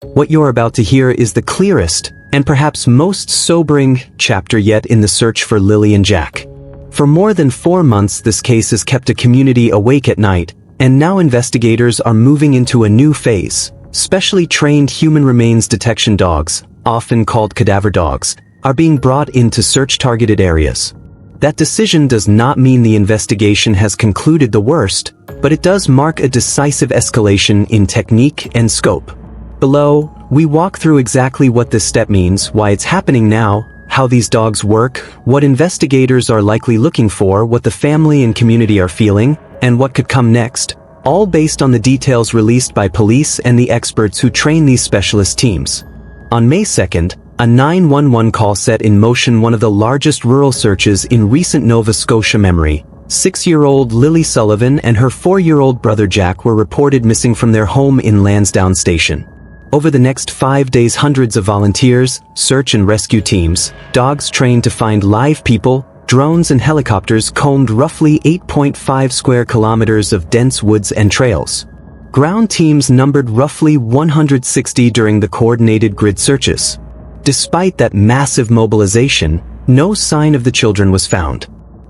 What you're about to hear is the clearest, and perhaps most sobering, chapter yet in the search for Lilly and Jack. For more than 4 months this case has kept a community awake at night, and now investigators are moving into a new phase. Specially trained human remains detection dogs, often called cadaver dogs, are being brought in to search targeted areas. That decision does not mean the investigation has concluded the worst, but it does mark a decisive escalation in technique and scope. Below, we walk through exactly what this step means, why it's happening now, how these dogs work, what investigators are likely looking for, what the family and community are feeling, and what could come next, all based on the details released by police and the experts who train these specialist teams. On May 2nd, a 911 call set in motion one of the largest rural searches in recent Nova Scotia memory. 6-year-old Lilly Sullivan and her 4-year-old brother Jack were reported missing from their home in Lansdowne Station. Over the next 5 days, hundreds of volunteers, search and rescue teams, dogs trained to find live people, drones and helicopters combed roughly 8.5 square kilometers of dense woods and trails. Ground teams numbered roughly 160 during the coordinated grid searches. Despite that massive mobilization, no sign of the children was found.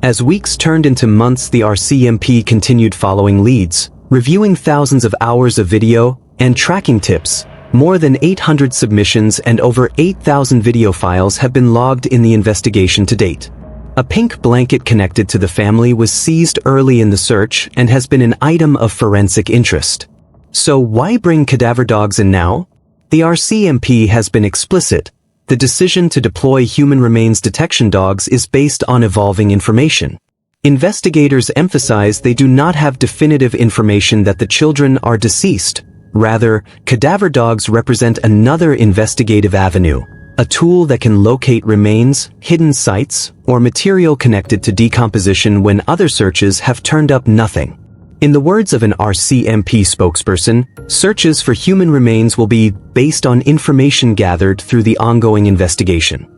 As weeks turned into months, the RCMP continued following leads, reviewing thousands of hours of video, and tracking tips. More than 800 submissions and over 8,000 video files have been logged in the investigation to date. A pink blanket connected to the family was seized early in the search and has been an item of forensic interest. So why bring cadaver dogs in now? The RCMP has been explicit. The decision to deploy human remains detection dogs is based on evolving information. Investigators emphasize they do not have definitive information that the children are deceased. Rather, cadaver dogs represent another investigative avenue, a tool that can locate remains, hidden sites, or material connected to decomposition when other searches have turned up nothing. In the words of an RCMP spokesperson, searches for human remains will be based on information gathered through the ongoing investigation.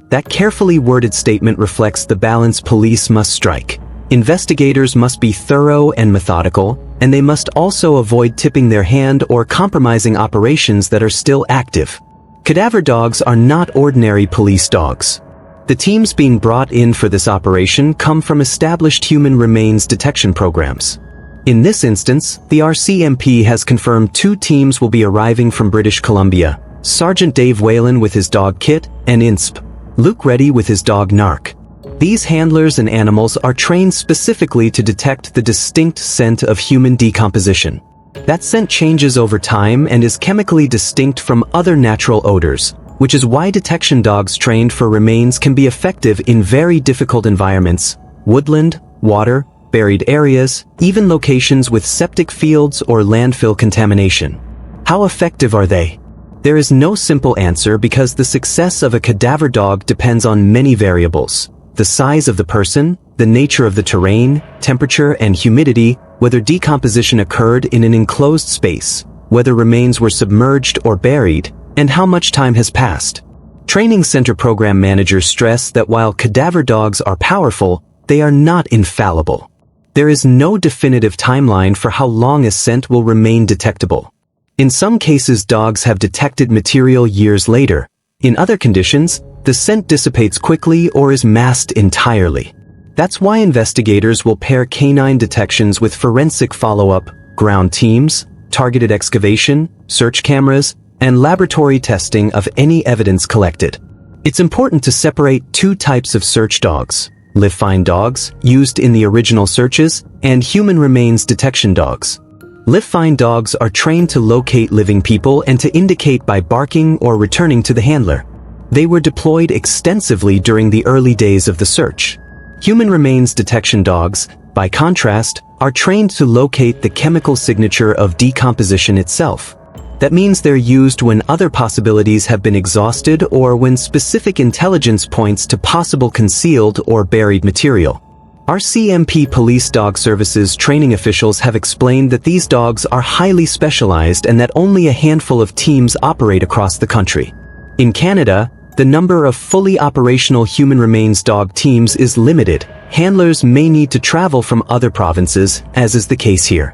That carefully worded statement reflects the balance police must strike. Investigators must be thorough and methodical, and they must also avoid tipping their hand or compromising operations that are still active. Cadaver dogs are not ordinary police dogs. The teams being brought in for this operation come from established human remains detection programs. In this instance, the RCMP has confirmed 2 teams will be arriving from British Columbia, Sergeant Dave Whalen with his dog Kit, and INSP, Luke Reddy with his dog Narc. These handlers and animals are trained specifically to detect the distinct scent of human decomposition. That scent changes over time and is chemically distinct from other natural odors, which is why detection dogs trained for remains can be effective in very difficult environments: woodland, water, buried areas, even locations with septic fields or landfill contamination. How effective are they? There is no simple answer because the success of a cadaver dog depends on many variables. The size of the person, the nature of the terrain, temperature and humidity, whether decomposition occurred in an enclosed space, whether remains were submerged or buried, and how much time has passed. Training center program managers stress that while cadaver dogs are powerful, they are not infallible. There is no definitive timeline for how long a scent will remain detectable. In some cases, dogs have detected material years later. In other conditions, the scent dissipates quickly or is masked entirely. That's why investigators will pair canine detections with forensic follow-up, ground teams, targeted excavation, search cameras, and laboratory testing of any evidence collected. It's important to separate 2 types of search dogs: live-find dogs, used in the original searches, and human remains detection dogs. Live-find dogs are trained to locate living people and to indicate by barking or returning to the handler. They were deployed extensively during the early days of the search. Human remains detection dogs, by contrast, are trained to locate the chemical signature of decomposition itself. That means they're used when other possibilities have been exhausted or when specific intelligence points to possible concealed or buried material. RCMP Police Dog Services training officials have explained that these dogs are highly specialized and that only a handful of teams operate across the country. In Canada, the number of fully operational human remains dog teams is limited. Handlers may need to travel from other provinces, as is the case here.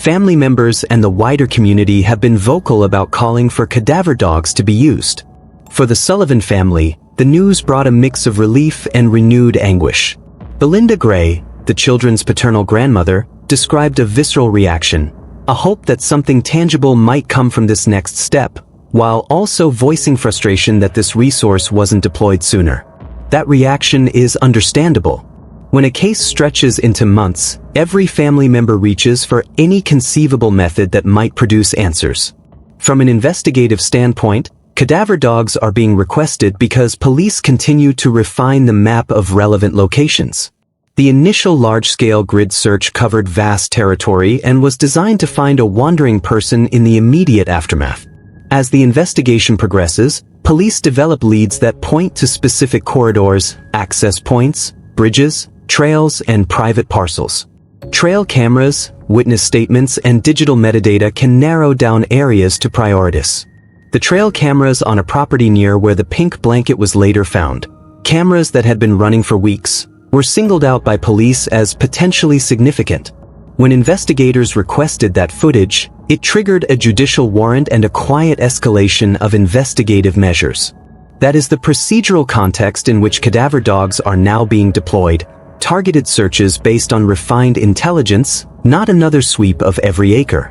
Family members and the wider community have been vocal about calling for cadaver dogs to be used. For the Sullivan family, the news brought a mix of relief and renewed anguish. Belinda Gray, the children's paternal grandmother, described a visceral reaction, a hope that something tangible might come from this next step, while also voicing frustration that this resource wasn't deployed sooner. That reaction is understandable. When a case stretches into months, every family member reaches for any conceivable method that might produce answers. From an investigative standpoint, cadaver dogs are being requested because police continue to refine the map of relevant locations. The initial large-scale grid search covered vast territory and was designed to find a wandering person in the immediate aftermath. As the investigation progresses, police develop leads that point to specific corridors, access points, bridges, trails, and private parcels. Trail cameras, witness statements, and digital metadata can narrow down areas to priorities. The trail cameras on a property near where the pink blanket was later found, cameras that had been running for weeks, were singled out by police as potentially significant. When investigators requested that footage, it triggered a judicial warrant and a quiet escalation of investigative measures. That is the procedural context in which cadaver dogs are now being deployed, targeted searches based on refined intelligence, not another sweep of every acre.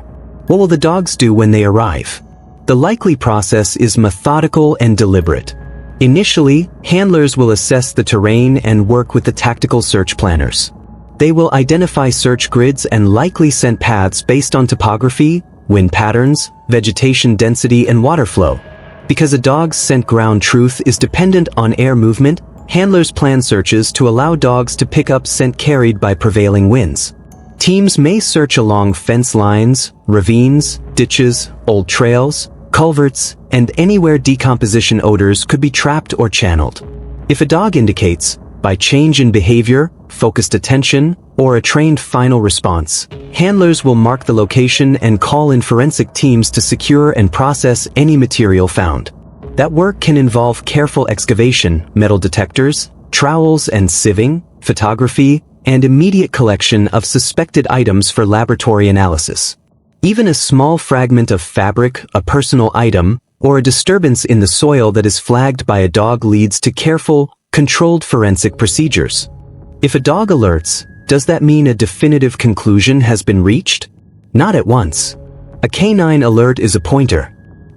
What will the dogs do when they arrive? The likely process is methodical and deliberate. Initially, handlers will assess the terrain and work with the tactical search planners. They will identify search grids and likely scent paths based on topography, wind patterns, vegetation density, and water flow. Because a dog's scent ground truth is dependent on air movement, handlers plan searches to allow dogs to pick up scent carried by prevailing winds. Teams may search along fence lines, ravines, ditches, old trails, culverts, and anywhere decomposition odors could be trapped or channeled. If a dog indicates, by change in behavior, focused attention, or a trained final response, handlers will mark the location and call in forensic teams to secure and process any material found. That work can involve careful excavation, metal detectors, trowels and sieving, photography, and immediate collection of suspected items for laboratory analysis. Even a small fragment of fabric, a personal item, or a disturbance in the soil that is flagged by a dog leads to careful, controlled forensic procedures. If a dog alerts, does that mean a definitive conclusion has been reached? Not at once. A canine alert is a pointer.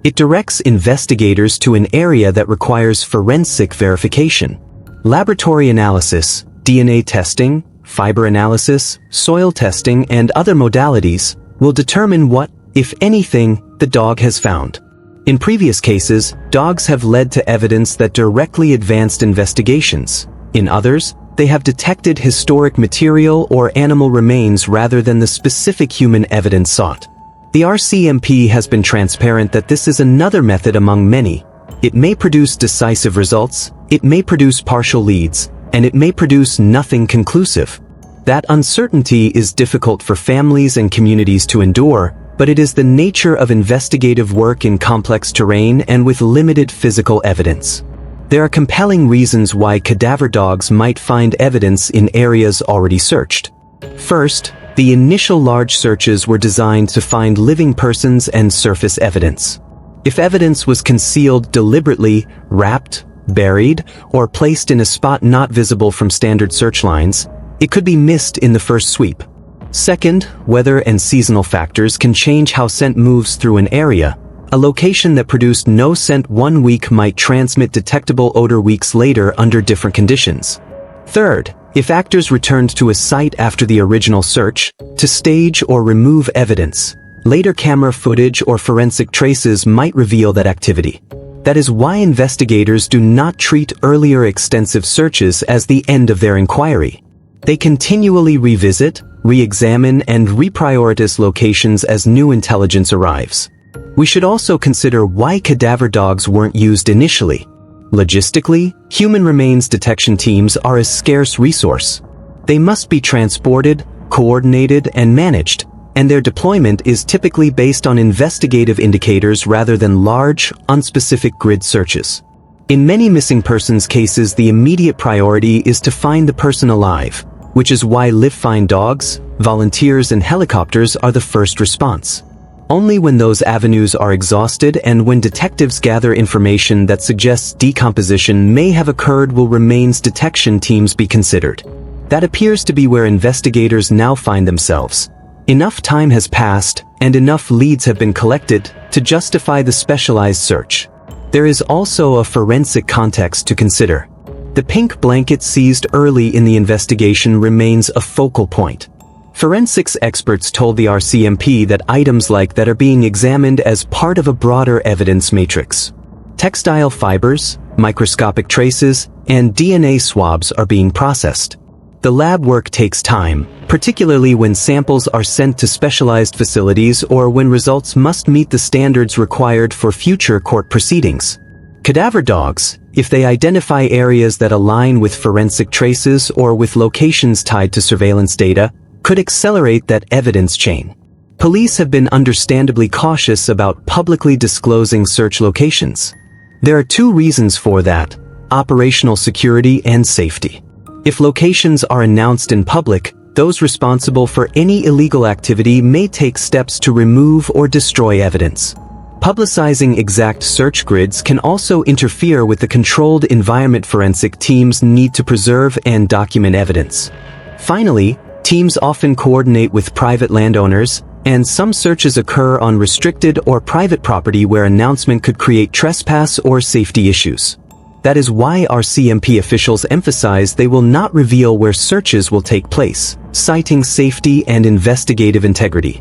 It directs investigators to an area that requires forensic verification. Laboratory analysis, DNA testing, fiber analysis, soil testing, and other modalities will determine what, if anything, the dog has found. In previous cases, dogs have led to evidence that directly advanced investigations. In others, they have detected historic material or animal remains rather than the specific human evidence sought. The RCMP has been transparent that this is another method among many. It may produce decisive results, it may produce partial leads, and it may produce nothing conclusive. That uncertainty is difficult for families and communities to endure, but it is the nature of investigative work in complex terrain and with limited physical evidence. There are compelling reasons why cadaver dogs might find evidence in areas already searched. First, the initial large searches were designed to find living persons and surface evidence. If evidence was concealed deliberately, wrapped, buried, or placed in a spot not visible from standard search lines, it could be missed in the first sweep. Second, weather and seasonal factors can change how scent moves through an area. A location that produced no scent 1 week might transmit detectable odor weeks later under different conditions. Third, if actors returned to a site after the original search, to stage or remove evidence, later camera footage or forensic traces might reveal that activity. That is why investigators do not treat earlier extensive searches as the end of their inquiry. They continually revisit, re-examine, and reprioritize locations as new intelligence arrives. We should also consider why cadaver dogs weren't used initially. Logistically, human remains detection teams are a scarce resource. They must be transported, coordinated, and managed, and their deployment is typically based on investigative indicators rather than large, unspecific grid searches. In many missing persons cases, the immediate priority is to find the person alive, which is why Live Find dogs, volunteers and helicopters are the first response. Only when those avenues are exhausted and when detectives gather information that suggests decomposition may have occurred will remains detection teams be considered. That appears to be where investigators now find themselves. Enough time has passed, and enough leads have been collected to justify the specialized search. There is also a forensic context to consider. The pink blanket seized early in the investigation remains a focal point. Forensics experts told the RCMP that items like that are being examined as part of a broader evidence matrix. Textile fibers, microscopic traces, and DNA swabs are being processed. The lab work takes time, particularly when samples are sent to specialized facilities or when results must meet the standards required for future court proceedings. Cadaver dogs, if they identify areas that align with forensic traces or with locations tied to surveillance data, could accelerate that evidence chain. Police have been understandably cautious about publicly disclosing search locations. There are two reasons for that: operational security and safety. If locations are announced in public, those responsible for any illegal activity may take steps to remove or destroy evidence. Publicizing exact search grids can also interfere with the controlled environment forensic teams need to preserve and document evidence. Finally, teams often coordinate with private landowners, and some searches occur on restricted or private property where announcement could create trespass or safety issues. That is why RCMP officials emphasize they will not reveal where searches will take place, citing safety and investigative integrity.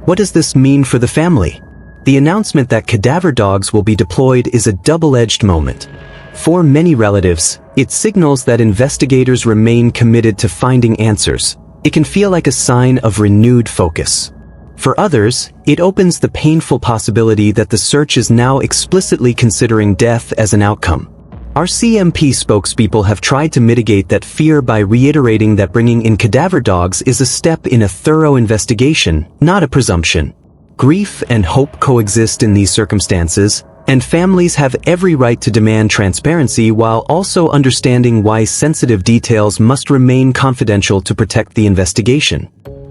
What does this mean for the family? The announcement that cadaver dogs will be deployed is a double-edged moment. For many relatives, it signals that investigators remain committed to finding answers. It can feel like a sign of renewed focus. For others, it opens the painful possibility that the search is now explicitly considering death as an outcome. RCMP spokespeople have tried to mitigate that fear by reiterating that bringing in cadaver dogs is a step in a thorough investigation, not a presumption. Grief and hope coexist in these circumstances, and families have every right to demand transparency while also understanding why sensitive details must remain confidential to protect the investigation.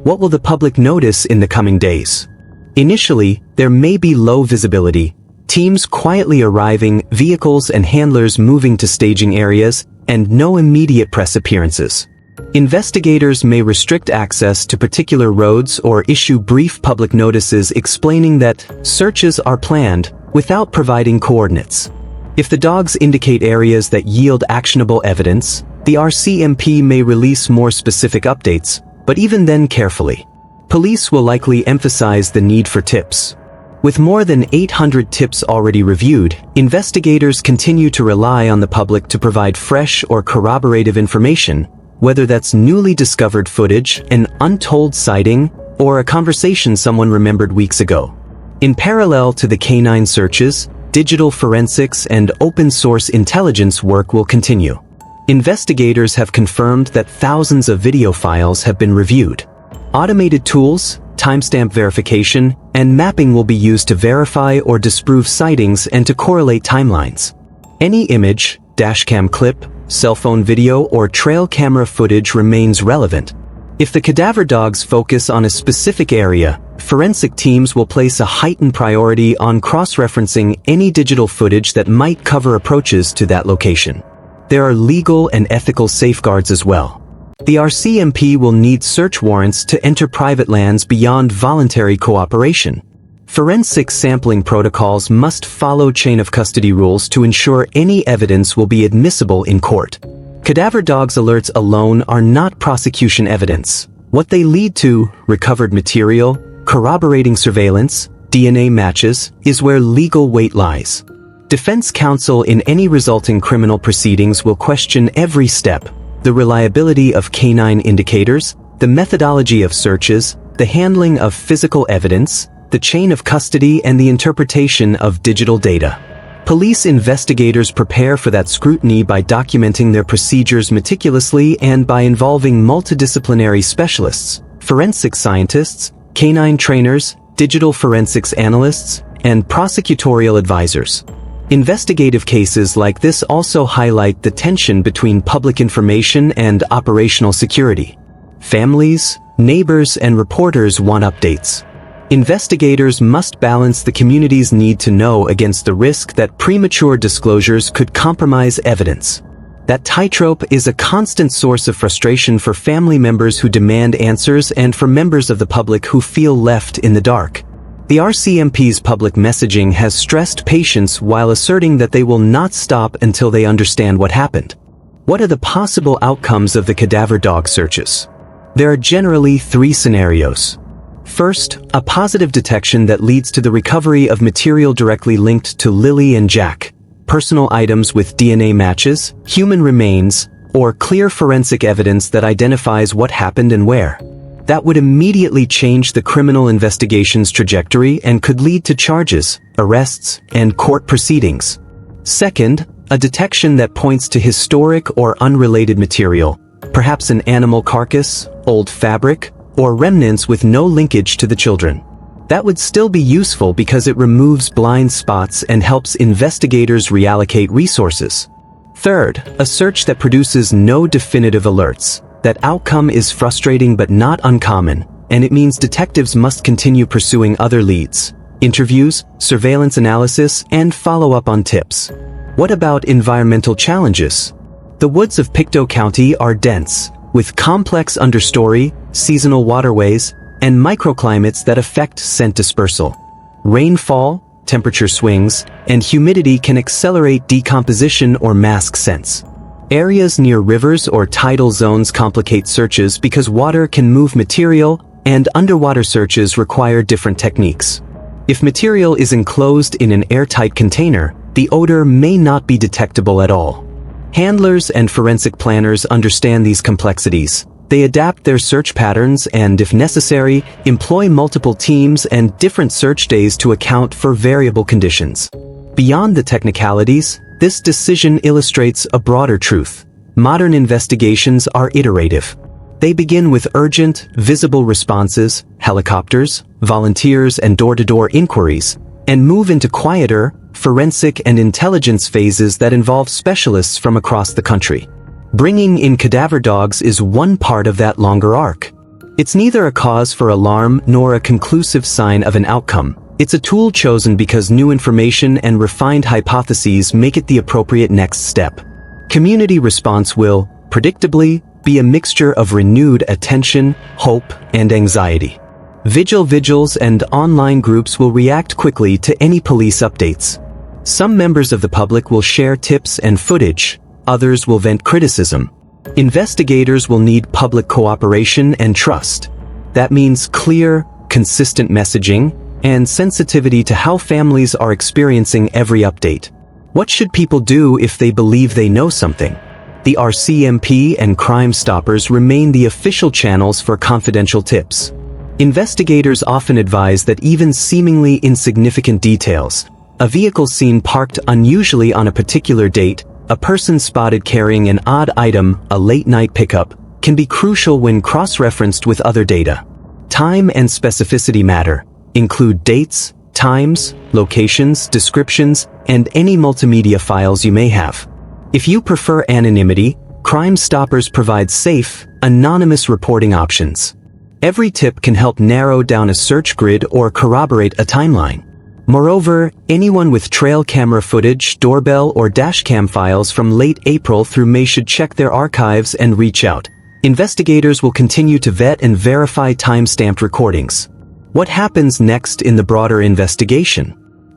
What will the public notice in the coming days? Initially, there may be low visibility, teams quietly arriving, vehicles and handlers moving to staging areas, and no immediate press appearances. Investigators may restrict access to particular roads or issue brief public notices explaining that searches are planned, without providing coordinates. If the dogs indicate areas that yield actionable evidence, the RCMP may release more specific updates, but even then carefully. Police will likely emphasize the need for tips. With more than 800 tips already reviewed, investigators continue to rely on the public to provide fresh or corroborative information, whether that's newly discovered footage, an untold sighting, or a conversation someone remembered weeks ago. In parallel to the canine searches, digital forensics and open-source intelligence work will continue. Investigators have confirmed that thousands of video files have been reviewed. Automated tools, timestamp verification, and mapping will be used to verify or disprove sightings and to correlate timelines. Any image, dashcam clip, cell phone video, or trail camera footage remains relevant. If the cadaver dogs focus on a specific area, forensic teams will place a heightened priority on cross-referencing any digital footage that might cover approaches to that location. There are legal and ethical safeguards as well. The RCMP will need search warrants to enter private lands beyond voluntary cooperation. Forensic sampling protocols must follow chain of custody rules to ensure any evidence will be admissible in court. Cadaver dogs alerts alone are not prosecution evidence. What they lead to, recovered material, corroborating surveillance, DNA matches, is where legal weight lies. Defense counsel in any resulting criminal proceedings will question every step: the reliability of canine indicators, the methodology of searches, the handling of physical evidence, the chain of custody, and the interpretation of digital data. Police investigators prepare for that scrutiny by documenting their procedures meticulously and by involving multidisciplinary specialists, forensic scientists, canine trainers, digital forensics analysts, and prosecutorial advisors. Investigative cases like this also highlight the tension between public information and operational security. Families, neighbors, and reporters want updates. Investigators must balance the community's need to know against the risk that premature disclosures could compromise evidence. That tightrope is a constant source of frustration for family members who demand answers and for members of the public who feel left in the dark. The RCMP's public messaging has stressed patience while asserting that they will not stop until they understand what happened. What are the possible outcomes of the cadaver dog searches? There are generally 3 scenarios. First, a positive detection that leads to the recovery of material directly linked to Lilly and Jack, personal items with DNA matches, human remains, or clear forensic evidence that identifies what happened and where. That would immediately change the criminal investigation's trajectory and could lead to charges, arrests, and court proceedings. Second, a detection that points to historic or unrelated material, perhaps an animal carcass, old fabric, or remnants with no linkage to the children. That would still be useful because it removes blind spots and helps investigators reallocate resources. Third, a search that produces no definitive alerts. That outcome is frustrating but not uncommon, and it means detectives must continue pursuing other leads, interviews, surveillance analysis, and follow-up on tips. What about environmental challenges? The woods of Pictou County are dense, with complex understory, seasonal waterways, and microclimates that affect scent dispersal. Rainfall, temperature swings, and humidity can accelerate decomposition or mask scents. Areas near rivers or tidal zones complicate searches because water can move material, and underwater searches require different techniques. If material is enclosed in an airtight container, the odor may not be detectable at all. Handlers and forensic planners understand these complexities. They adapt their search patterns and, if necessary, employ multiple teams and different search days to account for variable conditions. Beyond the technicalities, this decision illustrates a broader truth. Modern investigations are iterative. They begin with urgent, visible responses, helicopters, volunteers, and door-to-door inquiries, and move into quieter, forensic and intelligence phases that involve specialists from across the country. Bringing in cadaver dogs is one part of that longer arc. It's neither a cause for alarm nor a conclusive sign of an outcome. It's a tool chosen because new information and refined hypotheses make it the appropriate next step. Community response will, predictably, be a mixture of renewed attention, hope, and anxiety. Vigils and online groups will react quickly to any police updates. Some members of the public will share tips and footage. Others will vent criticism. Investigators will need public cooperation and trust. That means clear, consistent messaging and sensitivity to how families are experiencing every update. What should people do if they believe they know something? The RCMP and Crime Stoppers remain the official channels for confidential tips. Investigators often advise that even seemingly insignificant details, a vehicle seen parked unusually on a particular date, a person spotted carrying an odd item, a late-night pickup, can be crucial when cross-referenced with other data. Time and specificity matter. Include dates, times, locations, descriptions, and any multimedia files you may have. If you prefer anonymity, Crime Stoppers provide safe, anonymous reporting options. Every tip can help narrow down a search grid or corroborate a timeline. Moreover, anyone with trail camera footage, doorbell, or dashcam files from late April through May should check their archives and reach out. Investigators will continue to vet and verify time-stamped recordings. What happens next in the broader investigation?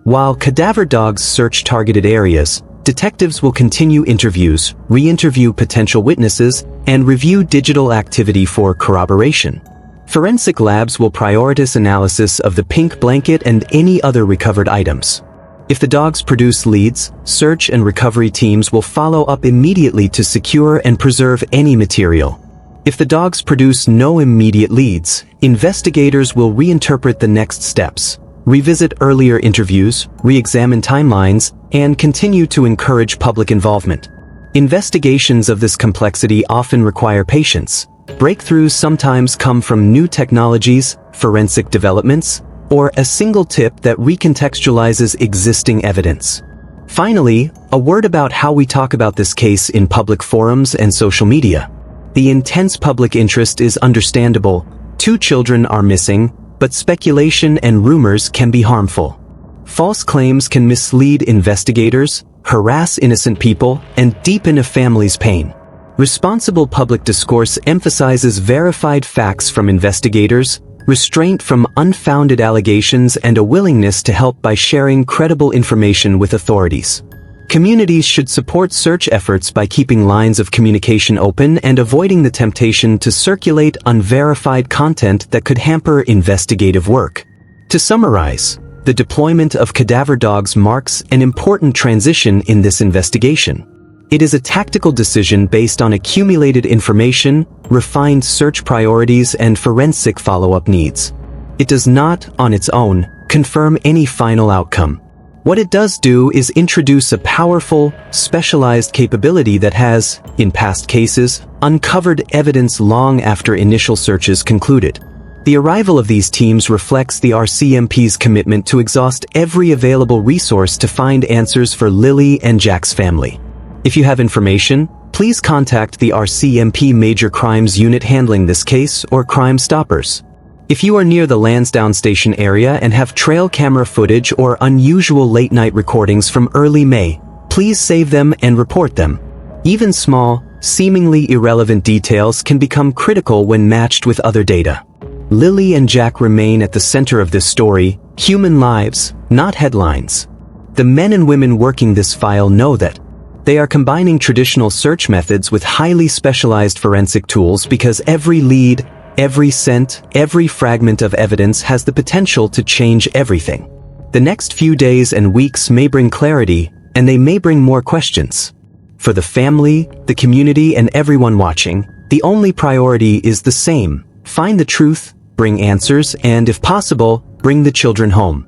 While cadaver dogs search targeted areas, detectives will continue interviews, re-interview potential witnesses, and review digital activity for corroboration. Forensic labs will prioritize analysis of the pink blanket and any other recovered items. If the dogs produce leads, search and recovery teams will follow up immediately to secure and preserve any material. If the dogs produce no immediate leads, investigators will reinterpret the next steps, revisit earlier interviews, re-examine timelines, and continue to encourage public involvement. Investigations of this complexity often require patience. Breakthroughs sometimes come from new technologies, forensic developments, or a single tip that recontextualizes existing evidence. Finally, a word about how we talk about this case in public forums and social media. The intense public interest is understandable. 2 children are missing, but speculation and rumors can be harmful. False claims can mislead investigators, harass innocent people, and deepen a family's pain. Responsible public discourse emphasizes verified facts from investigators, restraint from unfounded allegations, and a willingness to help by sharing credible information with authorities. Communities should support search efforts by keeping lines of communication open and avoiding the temptation to circulate unverified content that could hamper investigative work. To summarize, the deployment of cadaver dogs marks an important transition in this investigation. It is a tactical decision based on accumulated information, refined search priorities, and forensic follow-up needs. It does not, on its own, confirm any final outcome. What it does do is introduce a powerful, specialized capability that has, in past cases, uncovered evidence long after initial searches concluded. The arrival of these teams reflects the RCMP's commitment to exhaust every available resource to find answers for Lilly and Jack's family. If you have information, please contact the RCMP Major Crimes Unit handling this case or Crime Stoppers. If you are near the Lansdowne Station area and have trail camera footage or unusual late-night recordings from early May, please save them and report them. Even small, seemingly irrelevant details can become critical when matched with other data. Lilly and Jack remain at the center of this story, human lives, not headlines. The men and women working this file know that. They are combining traditional search methods with highly specialized forensic tools because every lead, every scent, every fragment of evidence has the potential to change everything. The next few days and weeks may bring clarity, and they may bring more questions. For the family, the community, and everyone watching, the only priority is the same: find the truth, bring answers, and if possible, bring the children home.